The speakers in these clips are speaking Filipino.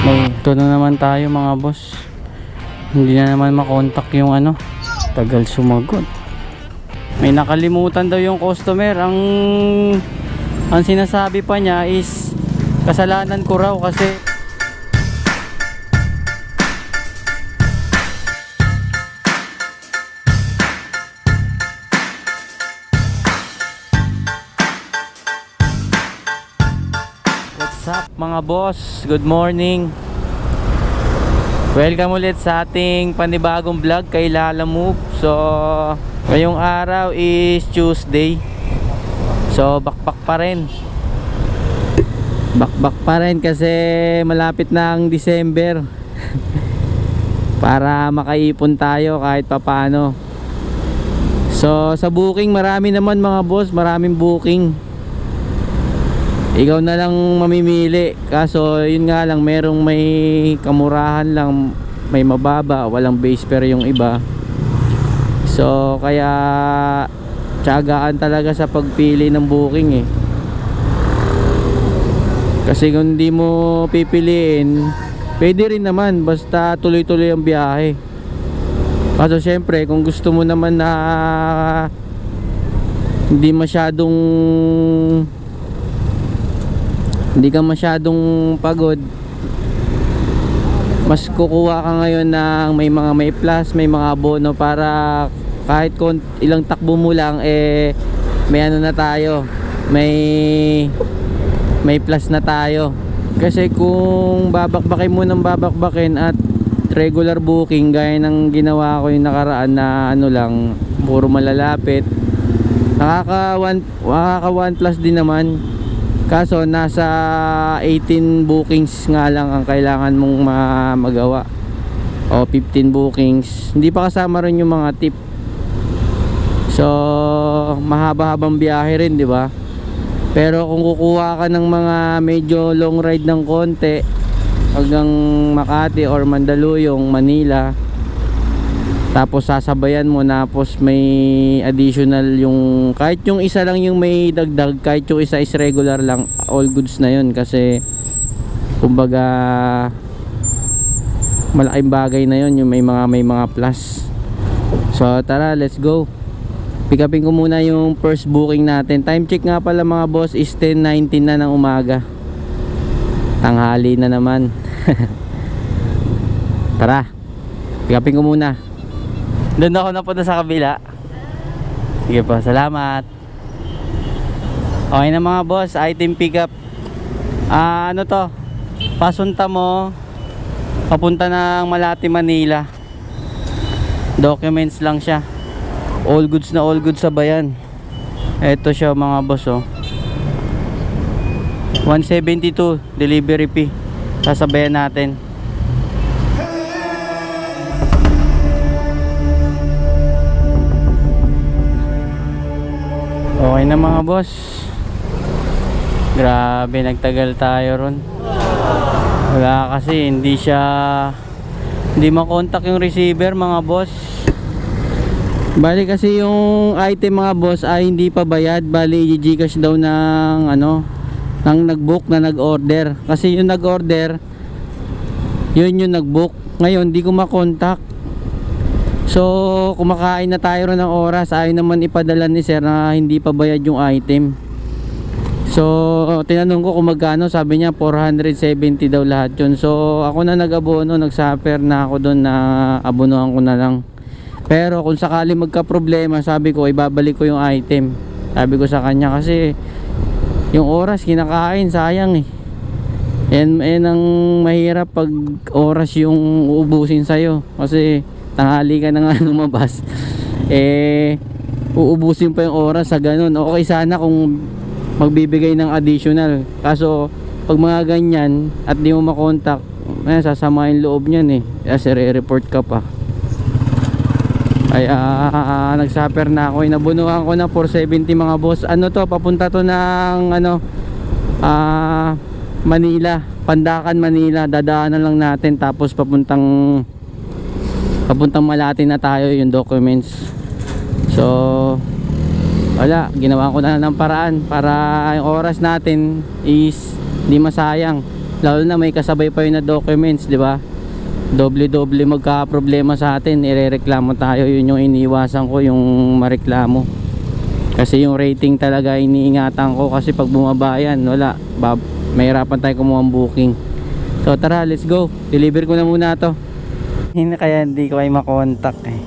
May ito na naman tayo mga boss. Hindi na naman makontak yung ano. Tagal sumagot. May nakalimutan daw yung customer. Ang sinasabi pa niya is kasalanan ko raw kasi what's up mga boss? Good morning. Welcome ulit sa ating panibagong vlog kay Lala Move. So, ngayong araw is Tuesday. So, bakbak pa rin. Bakbak pa rin kasi malapit na ang December. Para makaipon tayo kahit papano. So, sa booking marami naman mga boss, maraming booking. Ikaw na lang mamimili. Kaso yun nga lang, merong may kamurahan lang, may mababa, walang base fare yung iba. So kaya tiyagaan talaga sa pagpili ng booking eh. Kasi kung hindi mo pipiliin, pwede rin naman basta tuloy-tuloy ang biyahe. Kaso syempre kung gusto mo naman na hindi ka masyadong pagod, mas kukuha ka ngayon ng may plus, may mga abono para kahit ilang takbo mo lang may ano na tayo, may plus na tayo. Kasi kung babakbakin mo ng babakbakin at regular booking gaya ng ginawa ko yung nakaraan na ano lang, puro malalapit, nakaka 1 plus din naman. Kaso nasa 18 bookings nga lang ang kailangan mong magawa o 15 bookings, hindi pa kasama rin yung mga tip. So mahaba-habang biyahe rin, di ba? Pero kung kukuha ka ng mga medyo long ride ng konti hanggang Makati or Mandaluyong, Manila, tapos sasabayan mo, tapos may additional yung kahit yung isa lang yung may dagdag, kahit yung isa is regular lang, all goods na yun. Kasi kumbaga malaking bagay na yun yung may mga plus. So tara, let's go. Pick upin ko muna yung first booking natin. Time check nga pala mga boss is 10:19 na ng umaga. Tanghali na naman. Tara, pick upin ko muna. Doon ako napunta sa kabila. Sige po, salamat. Okay na mga boss, item pick up. Ano to? Pasunta mo papunta ng Malate, Manila. Documents lang siya. All goods na all goods sa bayan. Ito siya mga boss oh. 172 delivery fee. Sasabayan natin. Okay na mga boss. Grabe, nagtagal tayo ron. Wala kasi, hindi makontak yung receiver mga boss. Bali kasi yung item mga boss ay hindi pa bayad. Bali i-Gcash daw ng ng nag-book na nag-order. Kasi yung nag-order, yun yung nag-book. Ngayon di ko makontak. So kumakain na tayo ron ng oras. Ayaw naman ipadala ni sir na hindi pa bayad yung item. So tinanong ko kung magkano. Sabi niya 470 daw lahat yun. So ako na nag-abono, nag-suffer na ako doon, na abonohan ko na lang. Pero kung sakali magka problema, sabi ko ibabalik ko yung item. Sabi ko sa kanya kasi yung oras kinakain, sayang eh. Yan ang mahirap pag oras yung uubusin sa'yo. Kasi tanghali ka na nga lumabas, uubusin pa yung oras sa ganun. Okay sana kung magbibigay ng additional. Kaso pag mga ganyan at di mo makontak, sasama yung loob niyan eh. Kasi re-report ka pa. Ay nagsuffer na ako. Inabunuhan ko na 470 mga boss. Ano to, papunta to ng Manila, Pandakan, Manila. Dadaanan lang natin tapos papuntang Malate na tayo yung documents. So wala, ginawa ko na ng paraan para yung oras natin is hindi masayang. Lalo na may kasabay pa yun na documents, di ba? Doble-doble magka-problema sa atin, irereklamo tayo. Yun yung iniiwasan ko, yung mareklamo. Kasi yung rating talaga iniingatan ko, kasi pag bumaba yan, wala, mahirapan tayo kumuha ng booking. So tara, let's go. Deliver ko na muna to. Hindi, kaya hindi ko kayo makontak eh.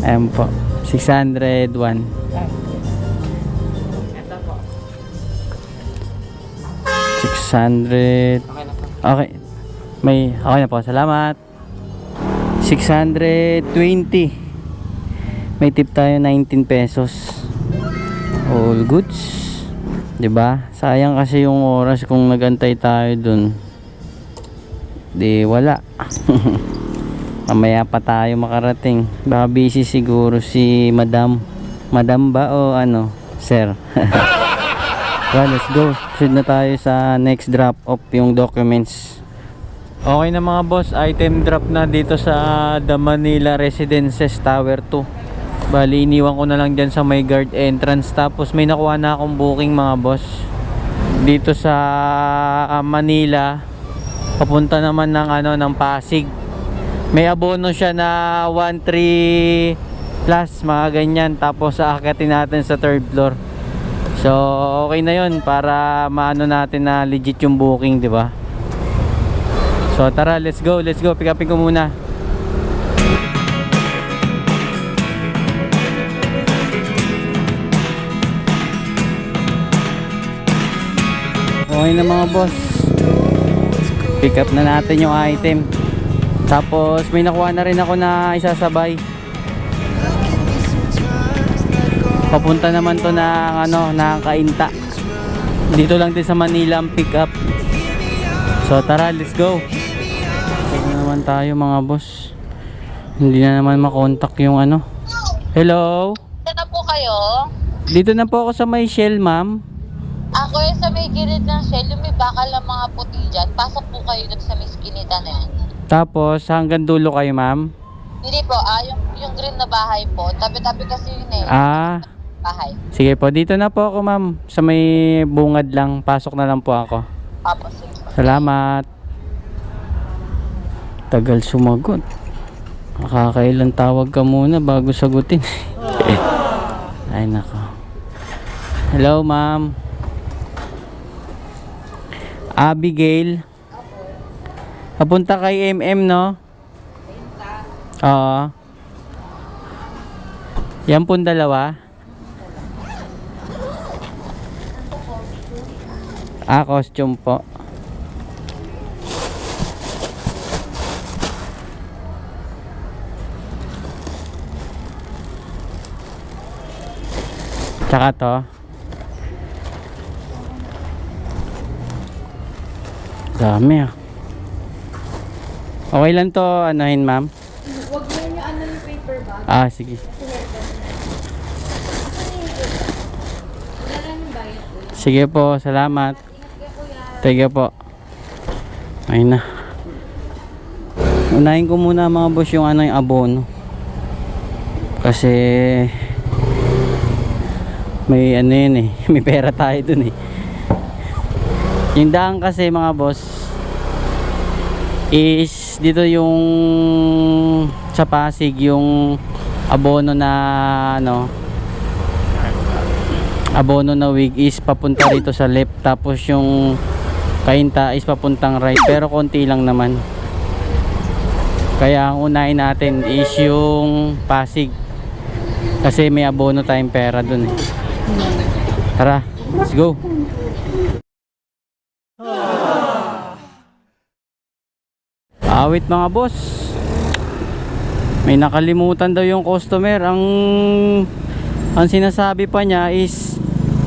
Ayan po, 601. Ito po. 600. Okay. Okay na po, salamat. 620. May tip tayo 19 pesos. All goods. 'Di ba? Sayang kasi yung oras kung nagantay tayo dun. Di wala. Mamaya pa tayo makarating. Baka busy siguro si Madam. Madam ba o ano, sir? Well, let's go. Sunod na tayo sa next drop off yung documents. Okay na mga boss, item drop na dito sa The Manila Residences Tower 2. Bali, iniwan ko na lang dyan sa may guard entrance. Tapos may nakuha na akong booking mga boss dito sa Manila, papunta naman ng ng Pasig. May abono siya na 1-3 plus, mga ganyan. Tapos aakyatin natin sa 3rd floor. So okay na yun, para maano natin na legit yung booking, di ba? So tara, let's go, pick upin ko muna. Okay na mga boss, pick up na natin yung item. Tapos may nakuha na rin ako na isasabay. Papunta naman to ng ng Kainta. Dito lang din sa Manila ang pick up. So tara, let's go. Check na naman tayo mga boss. Hindi na naman makontak yung Hello? Dito na po kayo? Dito na po ako sa may Shell, ma'am. Ako yung sa may gilid ng Shell, yung may bakal ng mga puti dyan. Pasok po kayo dun sa may skinita na yan. Tapos hanggang dulo kayo, ma'am? Hindi po, yung green na bahay po. Tabi-tabi kasi yun eh. Bahay. Sige po, dito na po ako, ma'am. Sa may bungad lang, pasok na lang po ako. Tapos sige. Salamat. Tagal sumagot. Nakakailan tawag ka muna bago sagutin. Ay nako. Hello, ma'am. Abigail. Papunta kay MM, no? Oo. Yan pong dalawa. Costume po. Tsaka to. Dami Okay lang to, anuhin ma'am? Huwag mo niyo yung paper bag. Sige. Wala lang yung bayad po. Sige po, salamat. Ingat ka kuya. Thank you po. Ayun na. Unahin ko muna mga boss yung yung abono. Kasi may yun eh. May pera tayo dun eh. Yung daan kasi mga boss is dito yung sa Pasig, yung abono na abono na wig is papunta rito sa left, tapos yung Kainta is papuntang right, pero konti lang naman. Kaya ang unahin natin is yung Pasig kasi may abono tayong pera dun eh. Tara, let's go. Awit mga boss, may nakalimutan daw yung customer. Ang sinasabi pa niya is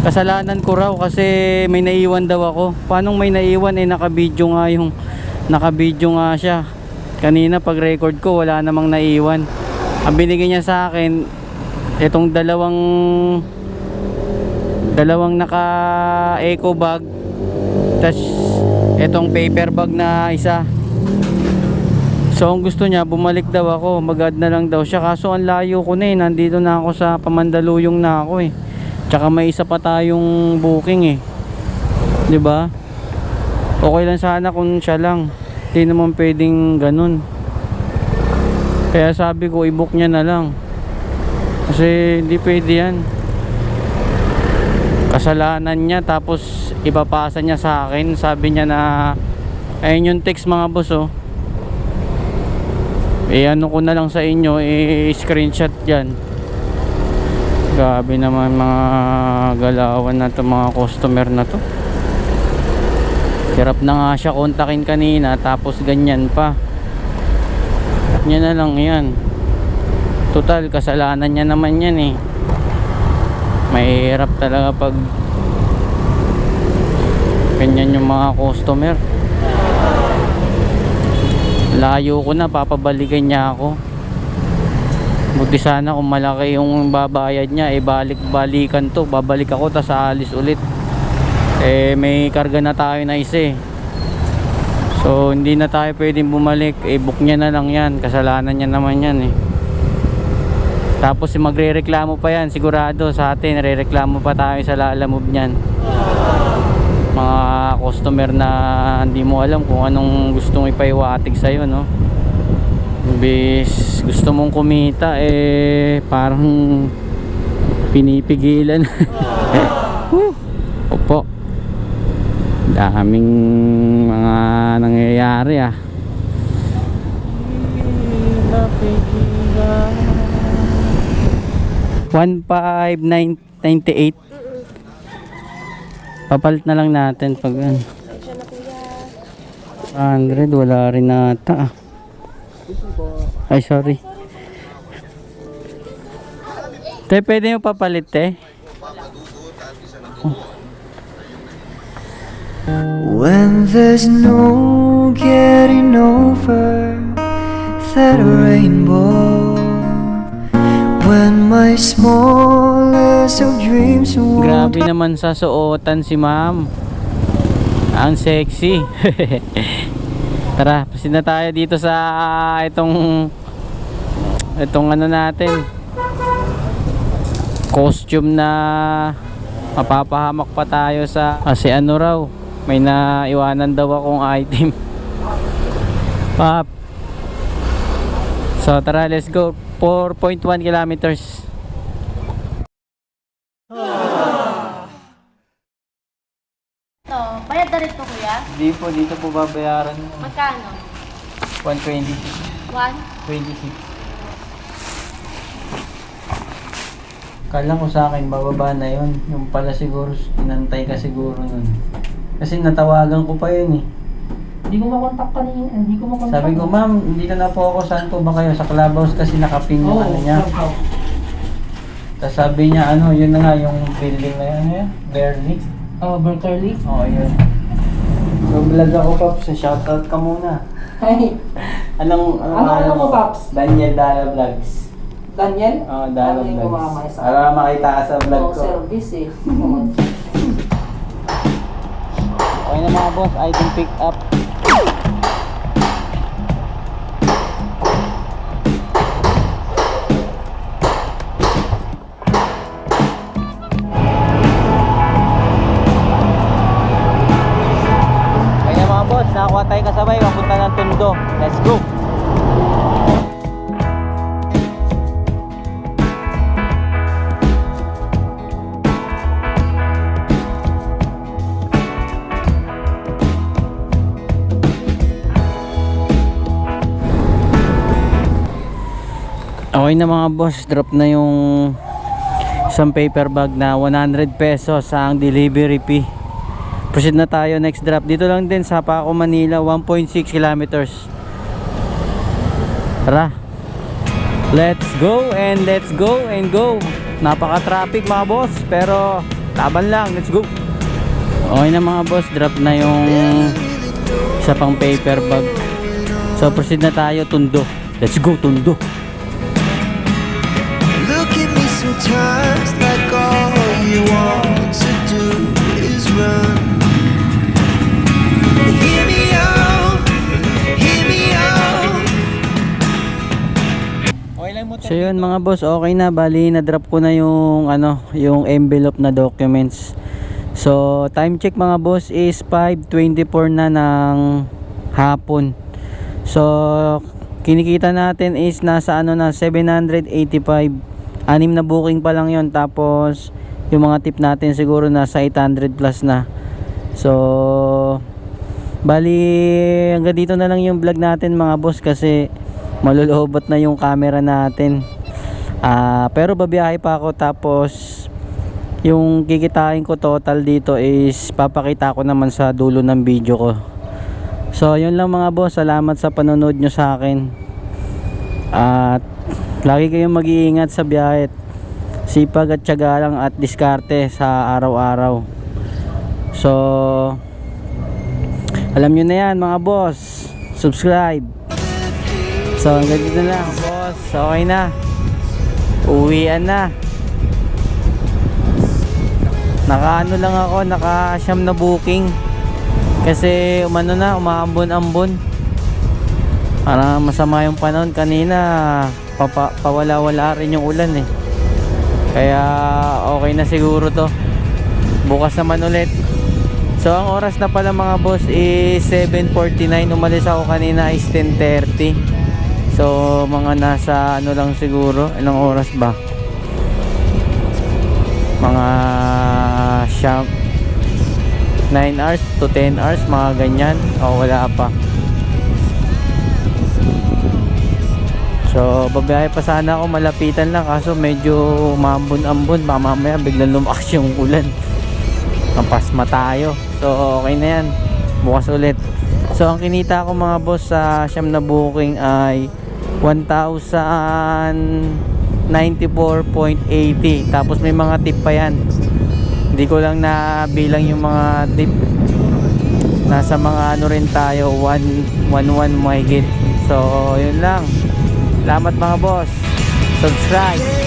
kasalanan ko raw kasi may naiwan daw ako. Paanong may naiwan eh, nakabidyo nga siya. Kanina pag record ko wala namang naiwan. Ang binigay niya sa akin itong dalawang naka eco bag, tas itong paper bag na isa. So ang gusto niya, bumalik daw ako, mag-add na lang daw siya. Kaso ang layo ko na eh, nandito na ako sa Pamandaluyong na ako eh. Tsaka may isa pa tayong booking eh, 'di ba? Okay lang sana kung siya lang. Hindi naman pwedeng ganun. Kaya sabi ko i-book niya na lang. Kasi hindi pwede yan. Kasalanan niya tapos ipapasa niya sa akin. Sabi niya na ayun yung text mga boss oh. Ano ko na lang sa inyo, screenshot yan. Grabe naman mga galawan na to, mga customer na to. Hirap na nga siya kontakin kanina, tapos ganyan pa. Yan na lang yan. Total, kasalanan niya naman yan eh. Mahirap talaga pag ganyan yung mga customer. Layo ko na, papabalikan niya ako. Buti sana kung malaki yung babayad niya, balik-balikan to. Babalik ako, tas aalis ulit. May karga na tayo na isa eh. So hindi na tayo pwedeng bumalik. Book niya na lang yan, kasalanan niya naman yan eh. Tapos magre-reklamo pa yan, sigurado sa atin, re-reklamo pa tayo sa lalamove niyan. Mga customer na hindi mo alam kung anong gustong ipaiwatig sa'yo, no? Bis gusto mong kumita, parang pinipigilan. Opo, daming mga nangyayari 15998. Papalit na lang natin pag 100, wala rin nata. Ay, sorry. Te, pwede yung papalit, te? When there's no getting over that rainbow, when my smallest of dreams won't. Grabe naman sa suotan si ma'am. Ang sexy. Tara, pasin na tayo dito sa itong ano natin, costume na mapapahamak pa tayo sa, kasi ano raw, may naiwanan daw akong item. Pop. So tara, let's go. 4.1 kilometers. Bayad na rin to, kuya? Hindi po, dito po babayaran. Magkano? 126. 1? 26. Kala ko sa akin bababa na yun. Yung pala siguro, inantay ka siguro nun. Kasi natawagan ko pa yun eh. Hindi ko makontak kanina. Hindi ko makontak. Sabi ko, ma'am, hindi na po ako. Saan po ba kayo? Sa Clubhouse kasi nakapin yung ano niya. Tapos sabi niya, ano, yun na nga yung building na yun. Barely. Oh, Berkeley. Oo, yun. So, vlog ako, Pops. Shoutout ka muna. Hi. Anong Ano mo, Pops? Daniel Dala Vlogs. Daniel? Oo, Dala Ano yung Vlogs. kumamay sa Para makita ka sa vlog ko. service eh. Okay na mga boss, item pick up. Okay na mga boss, nakakuha tayo kasabay, papunta ng Tondo. Let's go! Okay na mga boss, drop na yung isang paper bag na 100 pesos ang delivery fee. Proceed na tayo, next drop. Dito lang din sa Paco, Manila, 1.6 kilometers. Tara. Let's go and let's go and go. Napaka-traffic mga boss, pero taban lang, let's go. Okay na mga boss, drop na yung isa pang paper bag. So proceed na tayo, Tondo. Let's go, Tondo. Look at me sometimes like all you want to do is run. Hear me out, hear me out. So yun mga boss, okay na, bali na drop ko na yung ano, yung envelope na documents. So time check mga boss is 5:24 na ng hapon. So kinikita natin is nasa ano na 785. 6 na booking pa lang yon, tapos yung mga tip natin siguro nasa 800 plus na. So bali hanggang dito na lang yung vlog natin mga boss, kasi malulobot na yung camera natin. Pero babiyahe pa ako, tapos yung kikitain ko total dito is papakita ko naman sa dulo ng video ko. So yun lang mga boss, salamat sa panonood nyo sa akin, at lagi kayong mag-iingat sa biyahe. Sipag at tiyaga lang at diskarte sa araw-araw. So alam nyo na yan mga boss, subscribe. So hanggang dito na lang boss, okay na, uwian na. Nakaano lang ako, naka-siyam na booking kasi umano na, umaambon-ambon. Parang masama yung panahon kanina, pawala-wala rin yung ulan eh. Kaya okay na siguro to, bukas naman ulit. So ang oras na pala mga boss is 7:49. Umalis ako kanina is 10:30. So mga nasa ano lang siguro, ilang oras ba? Mga 9 hours to 10 hours, mga ganyan. O wala pa. So babiyahe pa sana ako, malapitan lang, kaso medyo maambon-ambon, baka mamaya biglang lumakas yung ulan, napasma tayo. So okay na yan, bukas ulit. So ang kinita ko mga boss sa siyam na booking ay 1,094.80. Tapos may mga tip pa yan, hindi ko lang nabilang yung mga tip. Nasa mga ano rin tayo, 111 mahigit. So yun lang, salamat mga boss, subscribe.